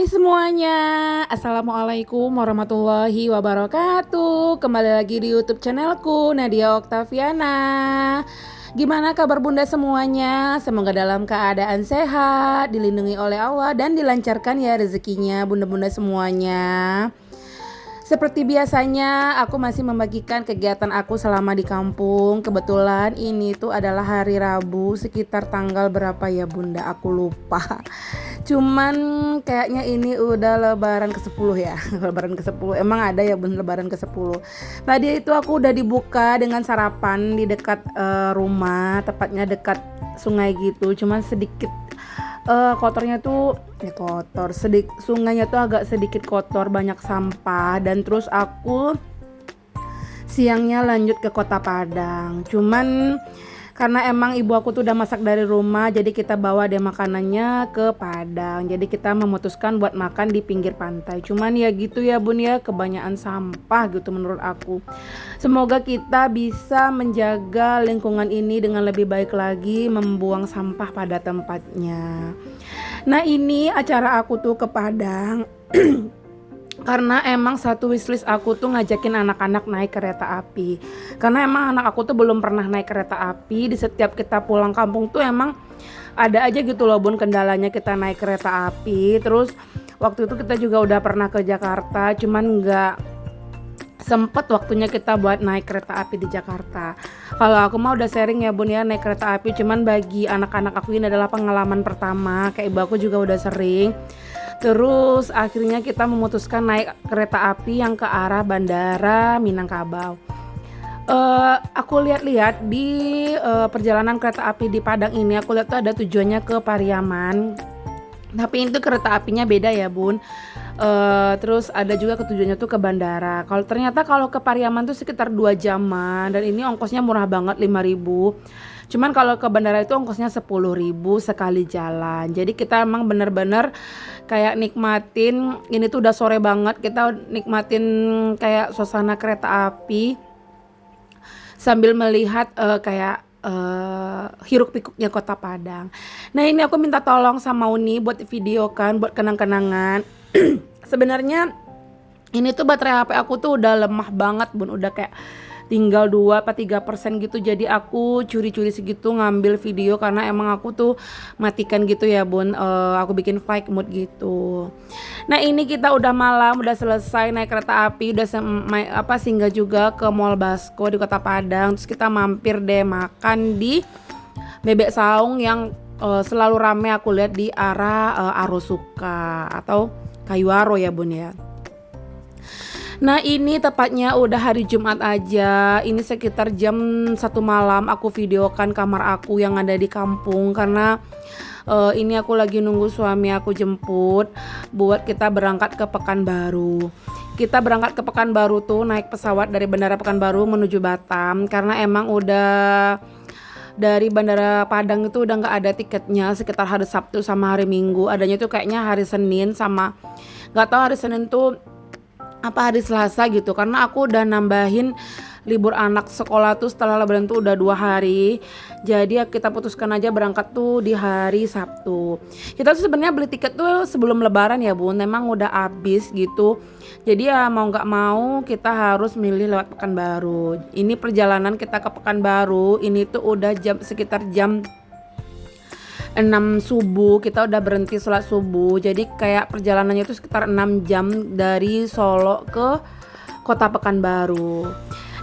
Hai semuanya, Assalamualaikum warahmatullahi wabarakatuh. Kembali lagi di YouTube channelku, Nadia Oktaviana. Gimana kabar bunda semuanya? Semoga dalam keadaan sehat, dilindungi oleh Allah dan dilancarkan ya rezekinya bunda-bunda semuanya. Seperti biasanya, aku masih membagikan kegiatan aku selama di kampung. Kebetulan ini tuh adalah hari Rabu, sekitar tanggal berapa ya bunda? Aku lupa. Cuman kayaknya ini udah lebaran ke-10 ya. Lebaran ke-10. Emang ada ya bun lebaran ke-10. Tadi itu aku udah dibuka dengan sarapan di dekat rumah, tepatnya dekat sungai gitu. Cuman sedikit kotornya tuh kotor sungainya tuh agak sedikit kotor, banyak sampah. Dan terus aku siangnya lanjut ke Kota Padang. Cuman karena emang ibu aku tuh udah masak dari rumah, jadi kita bawa deh makanannya ke Padang. Jadi kita memutuskan buat makan di pinggir pantai. Cuman ya gitu ya bun ya, kebanyakan sampah gitu menurut aku. Semoga kita bisa menjaga lingkungan ini dengan lebih baik lagi, membuang sampah pada tempatnya. Nah ini acara aku tuh ke Padang karena emang satu wishlist aku tuh ngajakin anak-anak naik kereta api. Karena emang anak aku tuh belum pernah naik kereta api. Di setiap kita pulang kampung tuh emang ada aja gitu loh bun kendalanya kita naik kereta api. Terus waktu itu kita juga udah pernah ke Jakarta, cuman nggak sempet waktunya kita buat naik kereta api di Jakarta. Kalau aku mah udah sharing ya bun ya naik kereta api, cuman bagi anak-anak aku ini adalah pengalaman pertama. Kayak ibu aku juga udah sering. Terus akhirnya kita memutuskan naik kereta api yang ke arah Bandara Minangkabau. Aku lihat-lihat di perjalanan kereta api di Padang ini, aku lihat tuh ada tujuannya ke Pariaman. Tapi itu kereta apinya beda ya bun. Terus ada juga ketujuannya tuh ke bandara. Kalau ke Pariaman tuh sekitar 2 jaman, dan ini ongkosnya murah banget 5.000. Cuman kalau ke bandara itu ongkosnya 10.000 sekali jalan. Jadi kita emang bener-bener kayak nikmatin, ini tuh udah sore banget, kita nikmatin kayak suasana kereta api sambil melihat kayak hiruk pikuknya kota Padang. Nah ini aku minta tolong sama Uni buat videokan, buat kenang-kenangan. Sebenarnya ini tuh baterai HP aku tuh udah lemah banget bun, udah kayak tinggal 2-3% gitu. Jadi aku curi-curi segitu ngambil video karena emang aku tuh matikan gitu ya bun. Aku bikin flight mode gitu. Nah ini kita udah malam, udah selesai naik kereta api, udah singgah juga ke Mall Basko di Kota Padang. Terus kita mampir deh makan di Bebek Saung yang selalu rame aku lihat di arah Arosuka atau Kayuaro ya bun ya. Nah ini tepatnya udah hari Jumat aja. Ini sekitar jam 1 malam aku videokan kamar aku yang ada di kampung. Karena ini aku lagi nunggu suami aku jemput buat kita berangkat ke Pekanbaru. Kita berangkat ke Pekanbaru tuh naik pesawat dari Bandara Pekanbaru menuju Batam. Karena emang udah dari Bandara Padang itu udah gak ada tiketnya sekitar hari Sabtu sama hari Minggu. Adanya tuh kayaknya hari Senin sama gak tahu hari Senin tuh apa hari Selasa gitu. Karena aku udah nambahin libur anak sekolah tuh setelah lebaran tuh udah 2 hari. Jadi ya kita putuskan aja berangkat tuh di hari Sabtu. Kita tuh sebenarnya beli tiket tuh sebelum lebaran ya bun, memang udah habis gitu. Jadi ya mau gak mau kita harus milih lewat Pekanbaru. Ini perjalanan kita ke Pekanbaru ini tuh udah sekitar jam 6 subuh. Kita udah berhenti sholat subuh. Jadi kayak perjalanannya itu sekitar 6 jam dari Solo ke Kota Pekanbaru.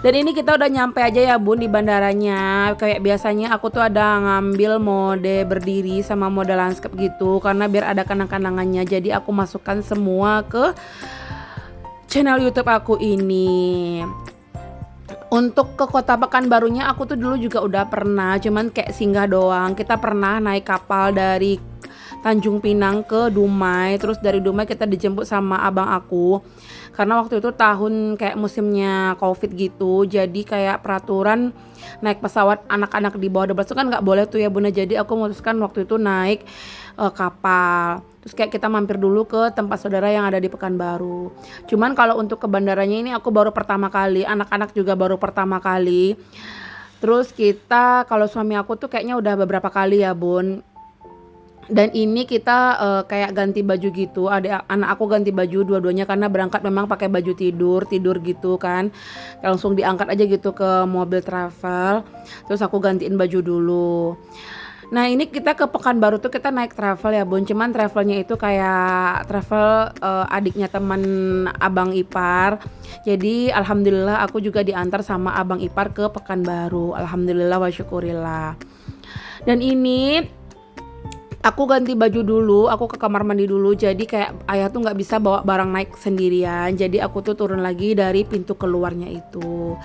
Dan ini kita udah nyampe aja ya bun di bandaranya. Kayak biasanya aku tuh ada ngambil mode berdiri sama mode landscape gitu, karena biar ada kenang-kenangannya. Jadi aku masukkan semua ke channel YouTube aku ini. Untuk ke Kota Pekanbarunya aku tuh dulu juga udah pernah, cuman kayak singgah doang. Kita pernah naik kapal dari Tanjung Pinang ke Dumai. Terus dari Dumai kita dijemput sama abang aku. Karena waktu itu tahun kayak musimnya Covid gitu. Jadi kayak peraturan naik pesawat anak-anak di bawah 12 itu kan gak boleh tuh ya bunda. Jadi aku memutuskan waktu itu naik kapal. Terus kayak kita mampir dulu ke tempat saudara yang ada di Pekanbaru. Cuman kalau untuk ke bandaranya ini aku baru pertama kali, anak-anak juga baru pertama kali. Terus kita, kalau suami aku tuh kayaknya udah beberapa kali ya bun. Dan ini kita kayak ganti baju gitu, anak aku ganti baju dua-duanya karena berangkat memang pakai baju tidur gitu kan. Langsung diangkat aja gitu ke mobil travel, terus aku gantiin baju dulu. Nah ini kita ke Pekanbaru tuh kita naik travel ya Bun, cuman travelnya itu kayak travel adiknya teman abang ipar. Jadi alhamdulillah aku juga diantar sama abang ipar ke Pekanbaru. Alhamdulillah wa syukurillah. Dan ini aku ganti baju dulu, aku ke kamar mandi dulu. Jadi kayak ayah tuh nggak bisa bawa barang naik sendirian. Jadi aku tuh turun lagi dari pintu keluarnya itu.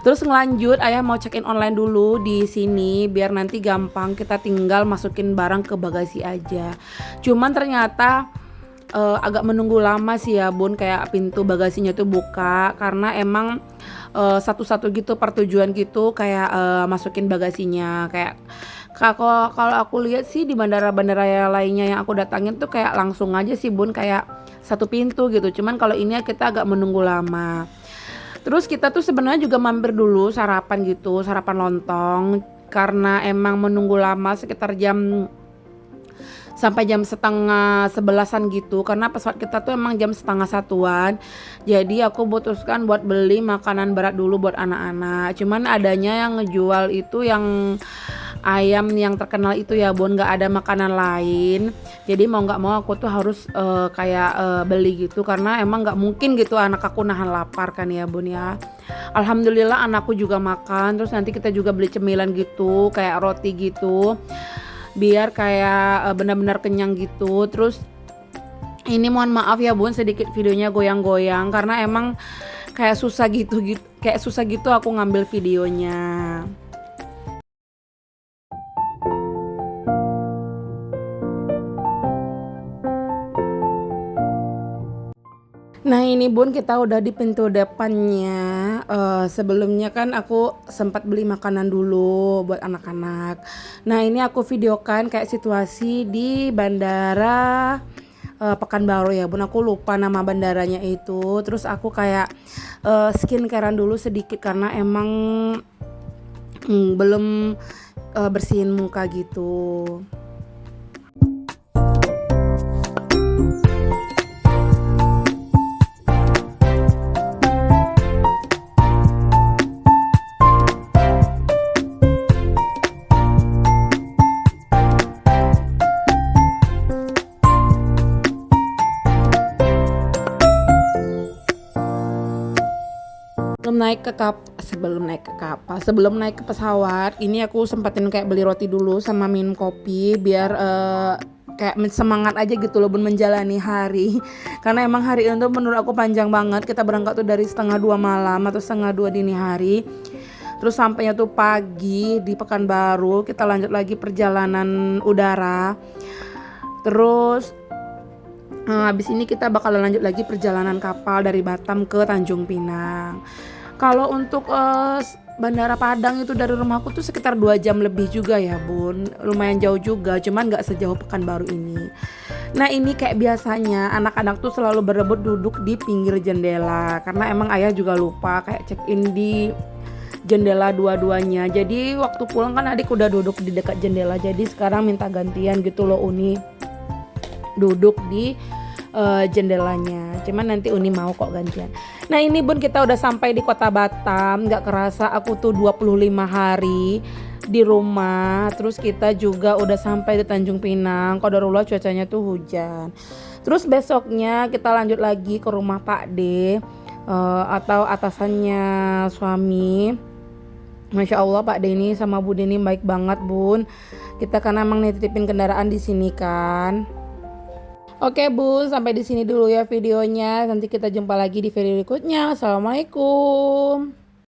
Terus ngelanjut, ayah mau check in online dulu di sini biar nanti gampang kita tinggal masukin barang ke bagasi aja. Cuman ternyata agak menunggu lama sih ya Bun, kayak pintu bagasinya tuh buka karena emang satu-satu gitu per tujuan gitu kayak masukin bagasinya kayak kalau aku lihat sih di bandara-bandara yang lainnya yang aku datangin tuh kayak langsung aja sih Bun, kayak satu pintu gitu. Cuman kalau ini kita agak menunggu lama. Terus kita tuh sebenarnya juga mampir dulu sarapan gitu, sarapan lontong karena emang menunggu lama sekitar jam sampai jam setengah sebelasan gitu karena pesawat kita tuh emang jam setengah satuan. Jadi aku putuskan buat beli makanan berat dulu buat anak-anak. Cuman adanya yang ngejual itu yang ayam yang terkenal itu ya Bun, nggak ada makanan lain. Jadi mau nggak mau aku tuh harus kayak beli gitu karena emang nggak mungkin gitu anak aku nahan lapar kan ya Bun ya. Alhamdulillah anakku juga makan. Terus nanti kita juga beli cemilan gitu kayak roti gitu biar kayak benar-benar kenyang gitu. Terus ini mohon maaf ya Bun, sedikit videonya goyang-goyang karena emang kayak susah gitu kayak susah gitu aku ngambil videonya. Nah ini Bun, kita udah di pintu depannya. Sebelumnya kan aku sempat beli makanan dulu buat anak-anak. Nah ini aku videokan kayak situasi di bandara Pekanbaru ya Bun. Aku lupa nama bandaranya itu. Terus aku kayak skincarean dulu sedikit karena emang belum bersihin muka gitu. Sebelum naik ke pesawat ini aku sempatin kayak beli roti dulu sama minum kopi biar kayak semangat aja gitu loh Bun menjalani hari. Karena emang hari ini tuh menurut aku panjang banget. Kita berangkat tuh dari 1:30 malam atau 1:30 dini hari. Terus sampainya tuh pagi di Pekanbaru. Kita lanjut lagi perjalanan udara. Terus habis ini kita bakalan lanjut lagi perjalanan kapal dari Batam ke Tanjung Pinang. Kalau untuk Bandara Padang itu dari rumahku tuh sekitar 2 jam lebih juga ya Bun. Lumayan jauh juga, cuman gak sejauh Pekanbaru ini. Nah ini kayak biasanya anak-anak tuh selalu berebut duduk di pinggir jendela karena emang ayah juga lupa kayak check in di jendela dua-duanya. Jadi waktu pulang kan adik udah duduk di dekat jendela. Jadi sekarang minta gantian gitu loh Uni duduk di jendelanya. Cuman nanti Uni mau kok gantian. Nah ini Bun, kita udah sampai di kota Batam. Gak kerasa aku tuh 25 hari di rumah. Terus kita juga udah sampai di Tanjung Pinang. Qadarullah cuacanya tuh hujan. Terus besoknya kita lanjut lagi ke rumah Pak D atau atasannya suami. Masya Allah Pak D ini sama Bu D ini baik banget Bun. Kita kan emang nitipin kendaraan di sini kan. Oke Bun, sampai di sini dulu ya videonya. Nanti kita jumpa lagi di video berikutnya. Assalamualaikum.